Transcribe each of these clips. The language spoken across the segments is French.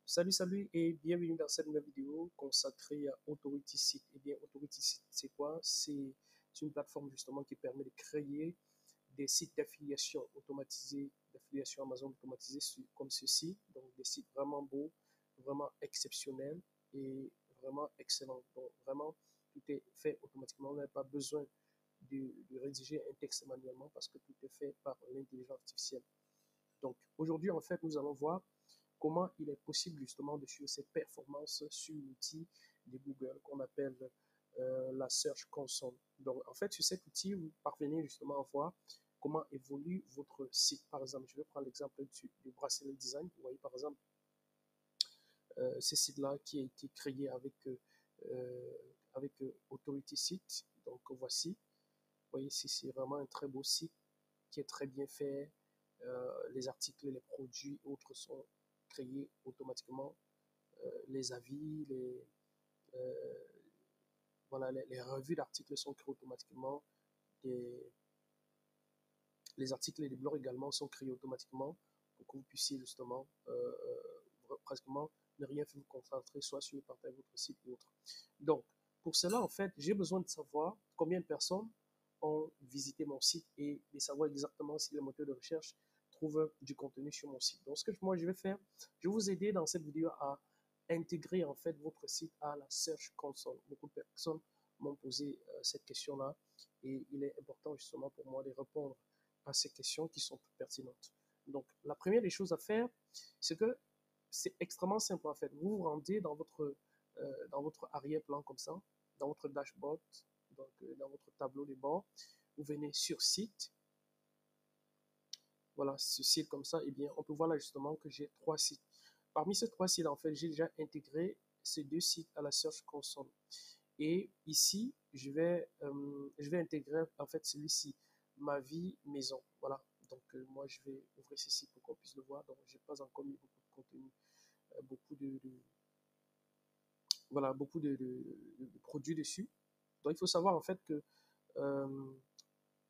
Salut et bienvenue dans cette nouvelle vidéo consacrée à Authority Site. Eh bien, Authority Site, c'est quoi? C'est une plateforme justement qui permet de créer des sites d'affiliation automatisés, d'affiliation Amazon automatisés comme ceci. Donc, des sites vraiment beaux, vraiment exceptionnels et vraiment excellents. Donc, vraiment, tout est fait automatiquement. On n'a pas besoin de rédiger un texte manuellement parce que tout est fait par l'intelligence artificielle. Donc, aujourd'hui, en fait, nous allons voir comment il est possible justement de suivre ces performances sur l'outil de Google qu'on appelle la Search Console. Donc, en fait, sur cet outil, vous parvenez justement à voir comment évolue votre site. Par exemple, je vais prendre l'exemple du bracelet design. Vous voyez, par exemple, ce site-là qui a été créé avec Authority Site. Donc, voici. Vous voyez, c'est vraiment un très beau site qui est très bien fait. Les articles, les produits, autres sont créés automatiquement. Les avis, euh, voilà, les revues d'articles sont créées automatiquement. Des, les articles et les blogs également sont créés automatiquement pour que vous puissiez justement pratiquement ne rien faire vous concentrer soit sur le partage de votre site et autres. Donc, pour cela, en fait, j'ai besoin de savoir combien de personnes ont visité mon site et de savoir exactement si les moteurs de recherche trouvent du contenu sur mon site. Donc, ce que moi je vais faire, je vais vous aider dans cette vidéo à intégrer en fait votre site à la Search Console. Beaucoup de personnes m'ont posé cette question-là et il est important justement pour moi de répondre à ces questions qui sont pertinentes. Donc, la première des choses à faire, c'est que c'est extrêmement simple en fait. Vous vous rendez dans votre arrière-plan comme ça, dans votre dashboard, donc dans votre tableau de bord. Vous venez sur site. Voilà, ce site comme ça, et eh bien, on peut voir là justement que j'ai 3 sites. Parmi ces 3 sites, en fait, j'ai déjà intégré ces 2 sites à la Search Console. Et ici, je vais intégrer en fait celui-ci, ma vie maison. Voilà. Donc, moi, je vais ouvrir ceci pour qu'on puisse le voir. Donc, je n'ai pas encore mis beaucoup de contenu, beaucoup voilà, beaucoup de produits dessus. Donc, il faut savoir en fait que euh,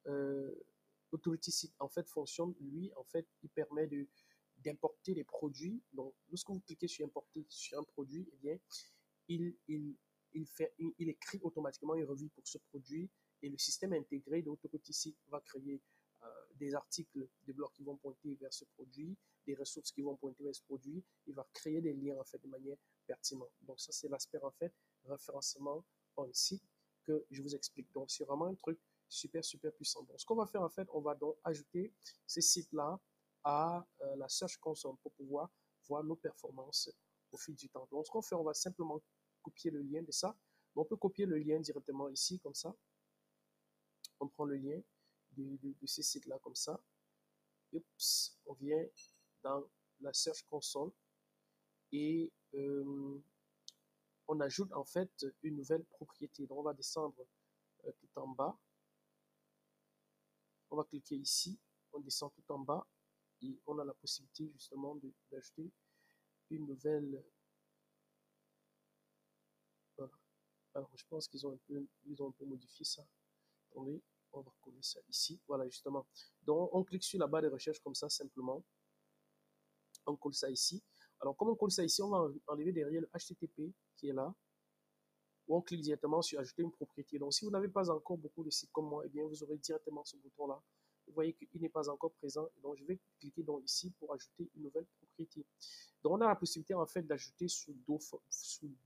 euh, Authority Site en fait fonctionne, lui, en fait, il permet d'importer les produits. Donc, lorsque vous cliquez sur importer sur un produit, eh bien, il, il, il écrit automatiquement une revue pour ce produit et le système intégré d'Authority Site va créer des articles, des blogs qui vont pointer vers ce produit, des ressources qui vont pointer vers ce produit. Il va créer des liens en fait de manière pertinente. Donc ça, c'est l'aspect en fait référencement on site que je vous explique. Donc c'est vraiment un truc super puissant. Donc ce qu'on va faire en fait, on va donc ajouter ces sites-là à la Search Console pour pouvoir voir nos performances au fil du temps. Donc ce qu'on fait, on va simplement copier le lien de ça. On peut copier le lien directement ici, comme ça. On prend le lien de ces sites-là, comme ça. Oups, on vient dans la Search Console et on ajoute en fait une nouvelle propriété. Donc on va descendre tout en bas. On va cliquer ici, on descend tout en bas et on a la possibilité justement d'ajouter une nouvelle. Voilà. Alors je pense qu'ils ont un peu modifié ça. Attendez, on va coller ça ici. Voilà, justement. Donc, on clique sur la barre de recherche comme ça, simplement. On colle ça ici. Alors, comme on colle ça ici, on va enlever derrière le HTTP qui est là. Ou on clique directement sur ajouter une propriété. Donc, si vous n'avez pas encore beaucoup de sites comme moi, eh bien, vous aurez directement ce bouton-là. Vous voyez qu'il n'est pas encore présent. Donc, je vais cliquer donc ici pour ajouter une nouvelle propriété. Donc, on a la possibilité, en fait, d'ajouter sous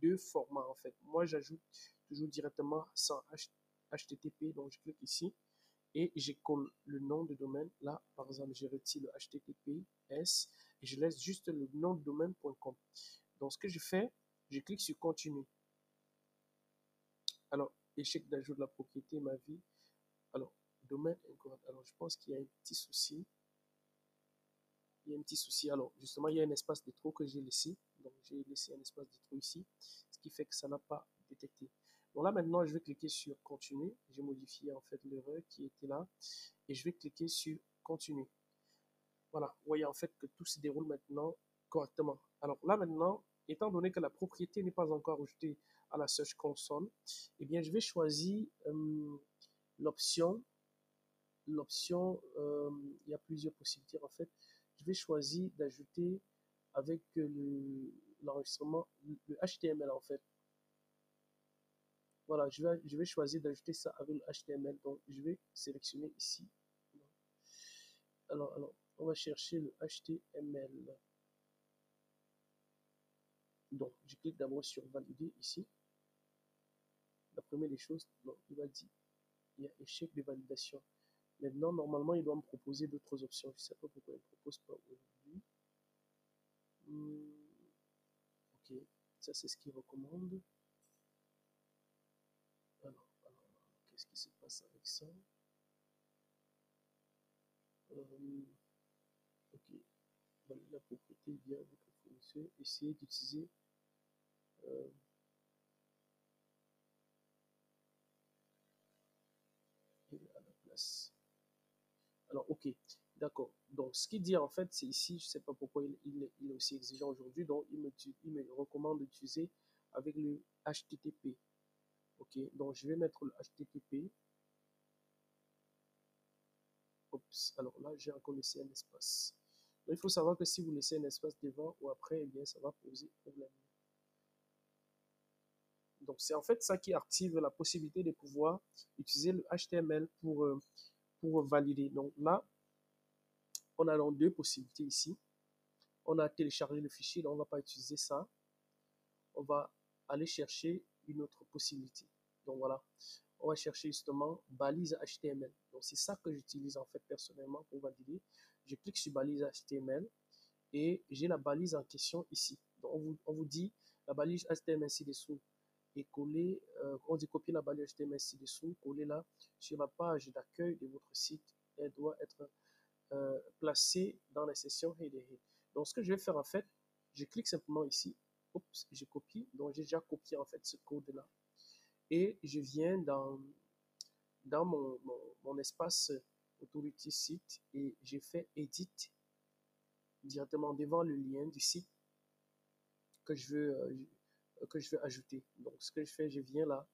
deux formats, en fait. Moi, j'ajoute toujours directement sans HTTP. Donc, je clique ici et je colle le nom de domaine. Là, par exemple, je retire le HTTPS et je laisse juste le nom de domaine.com. Donc, ce que je fais, je clique sur Continuer. Alors, échec d'ajout de la propriété, ma vie. Alors, domaine incorrect. Alors, je pense qu'il y a un petit souci. Il y a un petit souci. Alors, justement, il y a un espace de trop que j'ai laissé. Donc, j'ai laissé un espace de trop ici, ce qui fait que ça n'a pas détecté. Donc là, maintenant, je vais cliquer sur Continuer. J'ai modifié en fait l'erreur qui était là. Et je vais cliquer sur Continuer. Voilà, vous voyez en fait que tout se déroule maintenant correctement. Alors là maintenant, étant donné que la propriété n'est pas encore ajoutée à la Search Console, eh bien je vais choisir l'option, il y a plusieurs possibilités en fait. Je vais choisir d'ajouter avec l'enregistrement, le HTML en fait. Voilà, je vais choisir d'ajouter ça avec le HTML. Donc, je vais sélectionner ici. Alors, on va chercher le HTML. Donc, je clique d'abord sur valider ici. La première des choses, donc, il va dire, il y a échec de validation. Maintenant, normalement, il doit me proposer d'autres options. Je ne sais pas pourquoi il ne propose pas aujourd'hui. Ok, ça c'est ce qu'il recommande. Alors, qu'est-ce qui se passe avec ça? Ok, la propriété via votre fournisseur. Essayez d'utiliser à la place. Alors, ok, d'accord. Donc, ce qu'il dit en fait, c'est ici, je ne sais pas pourquoi il est aussi exigeant aujourd'hui, donc il me recommande d'utiliser avec le HTTP. Ok, donc je vais mettre le HTTP. Oups, alors là, j'ai encore laissé un espace. Donc, il faut savoir que si vous laissez un espace devant ou après, eh bien, ça va poser problème. Donc, c'est en fait ça qui active la possibilité de pouvoir utiliser le HTML pour valider. Donc là, on a donc deux possibilités ici. On a téléchargé le fichier, donc on ne va pas utiliser ça. On va aller chercher une autre possibilité. Donc voilà, on va chercher justement balise HTML. Donc c'est ça que j'utilise en fait personnellement pour valider. Je clique sur balise HTML et j'ai la balise en question ici. Donc on vous dit la balise HTML ci-dessous est collée, on dit copier la balise HTML ci-dessous, coller là sur la page d'accueil de votre site. Elle doit être placée dans la section Header. Donc ce que je vais faire en fait, je clique simplement ici, oups, je copie, donc j'ai déjà copié en fait ce code là et je viens dans mon espace Authority Site et j'ai fait Edit directement devant le lien du site que je veux ajouter. Donc ce que je fais, je viens là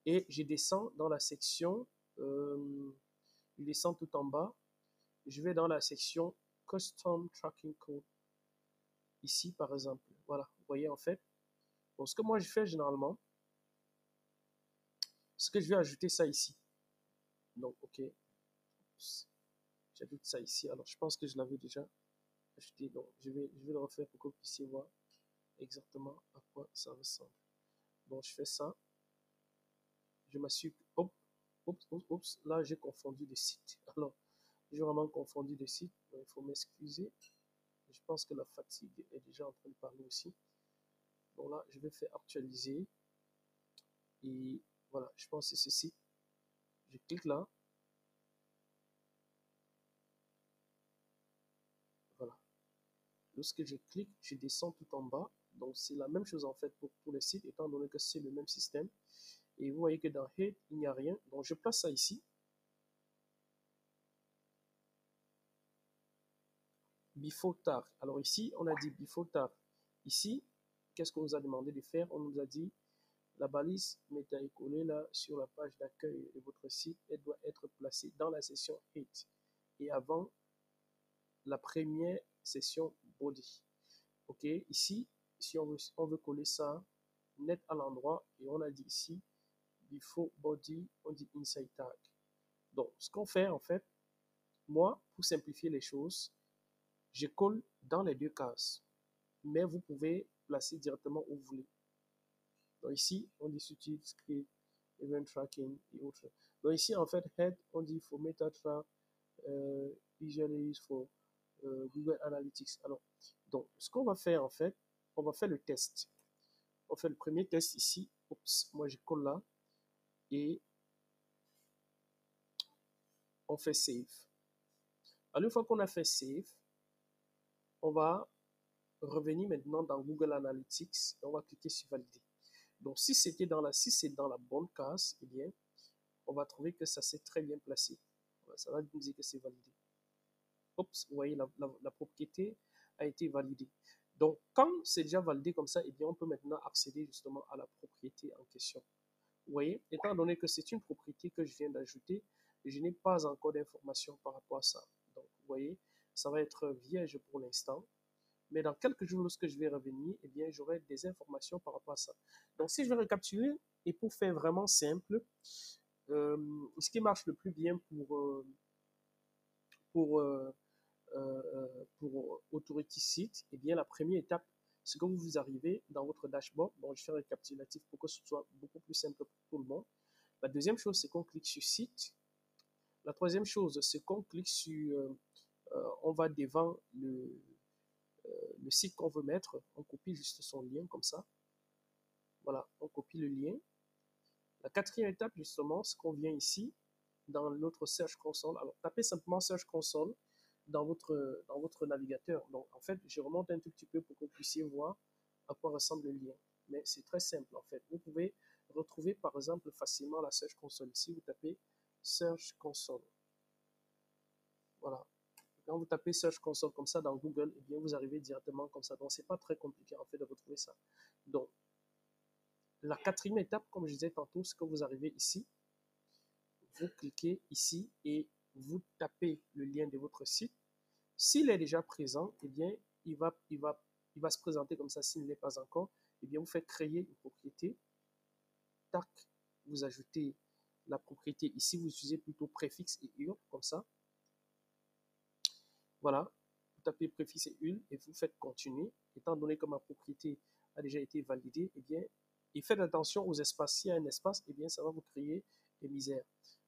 et je descends dans la section, je descends tout en bas, je vais dans la section Custom Tracking Code. Ici, par exemple, voilà, vous voyez en fait. Donc, ce que moi je fais généralement, c'est que je vais ajouter ça ici. Donc, ok, j'ajoute ça ici. Alors, je pense que je l'avais déjà ajouté. Donc, je vais le refaire pour que vous puissiez voir exactement à quoi ça ressemble. Donc, je fais ça. Je m'assure que, hop, oups, là, j'ai confondu le site. Alors, j'ai vraiment confondu le site. Donc, il faut m'excuser. Je pense que la fatigue est déjà en train de parler aussi. Donc là, je vais faire actualiser. Et voilà, je pense que c'est ceci. Je clique là. Voilà. Lorsque je clique, je descends tout en bas. Donc c'est la même chose en fait pour tous les sites, étant donné que c'est le même système. Et vous voyez que dans Head, il n'y a rien. Donc je place ça ici. Before tag. Alors ici, on a dit before tag. Ici, qu'est-ce qu'on nous a demandé de faire? On nous a dit la balise méta est collée là sur la page d'accueil de votre site. Elle doit être placée dans la section Head et avant la première section body. Ok, ici, si on veut coller ça net à l'endroit, et on a dit ici, before body, on dit inside tag. Donc, ce qu'on fait en fait, moi, pour simplifier les choses, je colle dans les deux cases, mais vous pouvez placer directement où vous voulez. Donc ici, on dit suite, script, event tracking et autres. Donc ici, en fait, head, on dit for meta track, usually for Google Analytics. Alors, donc, ce qu'on va faire en fait, on va faire le test. On fait le premier test ici. Oups, moi je colle là. Et on fait save. Alors, une fois qu'on a fait save, on va revenir maintenant dans Google Analytics et on va cliquer sur valider. Donc, si c'est dans la bonne case, eh bien, on va trouver que ça s'est très bien placé. Ça va nous dire que c'est validé. Oups, vous voyez, la propriété a été validée. Donc, quand c'est déjà validé comme ça, eh bien, on peut maintenant accéder justement à la propriété en question. Vous voyez, étant donné que c'est une propriété que je viens d'ajouter, je n'ai pas encore d'informations par rapport à ça. Donc, vous voyez, ça va être vierge pour l'instant. Mais dans quelques jours, lorsque je vais revenir, eh bien, j'aurai des informations par rapport à ça. Donc, si je vais récapituler, et pour faire vraiment simple, ce qui marche le plus bien pour, euh, pour Authority Site, eh bien, la première étape, c'est que vous arrivez dans votre dashboard. Donc, je fais un récapitulatif pour que ce soit beaucoup plus simple pour tout le monde. La deuxième chose, c'est qu'on clique sur Site. La troisième chose, c'est qu'on clique sur, on va devant le site qu'on veut mettre, on copie juste son lien comme ça. Voilà, on copie le lien. La quatrième étape, justement, c'est qu'on vient ici, dans notre Search Console. Alors, tapez simplement Search Console dans votre navigateur. Donc, en fait, je remonte un tout petit peu pour que vous puissiez voir à quoi ressemble le lien. Mais c'est très simple, en fait. Vous pouvez retrouver, par exemple, facilement la Search Console. Ici, vous tapez Search Console. Voilà. Quand vous tapez Search Console comme ça dans Google, eh bien, vous arrivez directement comme ça. Donc, c'est pas très compliqué, en fait, de retrouver ça. Donc, la quatrième étape, comme je disais tantôt, c'est que vous arrivez ici, vous cliquez ici et vous tapez le lien de votre site. S'il est déjà présent, eh bien, il va se présenter comme ça. S'il ne l'est pas encore, eh bien, vous faites créer une propriété. Tac, vous ajoutez la propriété. Ici, vous utilisez plutôt préfixe et URL, comme ça. Voilà, vous tapez préfixe et URL et vous faites continuer. Étant donné que ma propriété a déjà été validée, eh bien, et faites attention aux espaces. S'il y a un espace, eh bien, ça va vous créer des misères.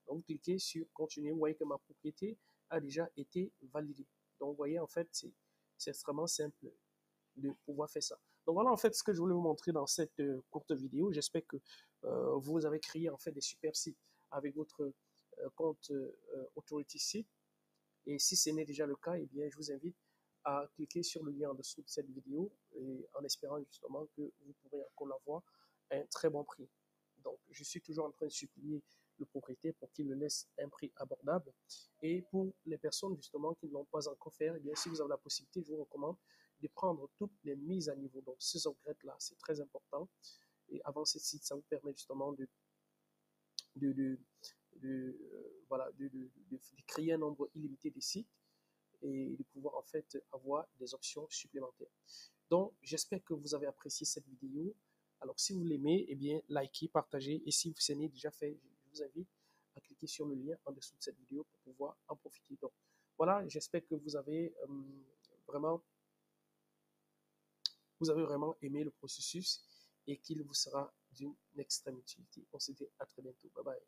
Donc, vous cliquez sur continuer. Vous voyez que ma propriété a déjà été validée. Donc, vous voyez, en fait, c'est extrêmement simple de pouvoir faire ça. Donc, voilà, en fait, ce que je voulais vous montrer dans cette courte vidéo. J'espère que vous avez créé, en fait, des super sites avec votre compte Authority Site. Et si ce n'est déjà le cas, eh bien, je vous invite à cliquer sur le lien en dessous de cette vidéo et en espérant justement que vous pourrez encore l'avoir à un très bon prix. Donc, je suis toujours en train de supplier le propriétaire pour qu'il le laisse un prix abordable. Et pour les personnes justement qui ne l'ont pas encore fait, eh bien, si vous avez la possibilité, je vous recommande de prendre toutes les mises à niveau. Donc, ces upgrades-là, c'est très important. Et avant ce site, ça vous permet justement de, de, voilà, de créer un nombre illimité de sites et de pouvoir en fait avoir des options supplémentaires. Donc, j'espère que vous avez apprécié cette vidéo. Alors, si vous l'aimez, eh bien, likez, partagez. Et si ce n'est déjà fait, je vous invite à cliquer sur le lien en dessous de cette vidéo pour pouvoir en profiter. Donc, voilà, j'espère que vraiment, vous avez vraiment aimé le processus et qu'il vous sera d'une extrême utilité. On se dit à très bientôt. Bye bye.